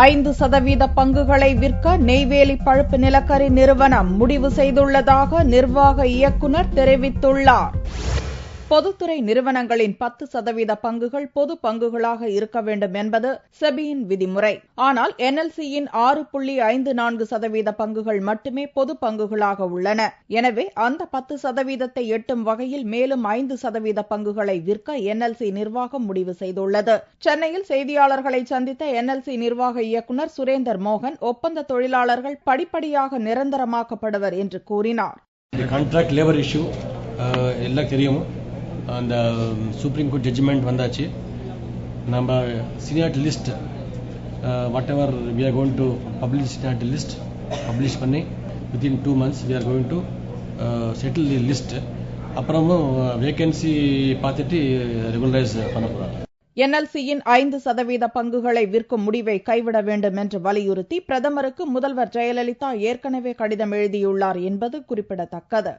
5% பங்குகளை விற்க நெய்வேலி பழுப்பு நிலக்கரி நிறுவனம் முடிவு செய்துள்ளதாக நிர்வாக இயக்குநர் தெரிவித்துள்ளார். பொதுத்துறை நிறுவனங்களின் 10% பங்குகள் பொது பங்குகளாக இருக்க வேண்டும் என்பது செபியின் விதிமுறை. ஆனால் என்எல்சியின் 6.54% பங்குகள் மட்டுமே பொது பங்குகளாக உள்ளன. எனவே அந்த 10%ஐ எட்டும் வகையில் மேலும் 5% பங்குகளை விற்க என்எல்சி நிர்வாகம் முடிவு செய்துள்ளது. சென்னையில் செய்தியாளர்களை சந்தித்த என்எல்சி நிர்வாக இயக்குநர் சுரேந்தர் மோகன், ஒப்பந்த தொழிலாளர்கள் படிப்படியாக நிரந்தரமாக்கப்படுவர் என்று கூறினார். அந்த சுப்ரீம் கோர்ட் ஜட்ஜ்மெண்ட் வந்தாச்சு. நம்ம seniority list whatever we are going to publish seniority list publish பண்ணி within 2 months we are going to settle the list. அப்புறமும் வேகன்சி பார்த்துட்டு ரெகுலரைஸ் பண்ண போகிறாங்க. என்எல்சியின் 5% பங்குகளை விற்கும் முடிவை கைவிட வேண்டும் என்று வலியுறுத்தி பிரதமருக்கு முதல்வர் ஜெயலலிதா ஏற்கனவே கடிதம் எழுதியுள்ளார் என்பது குறிப்பிடத்தக்கது.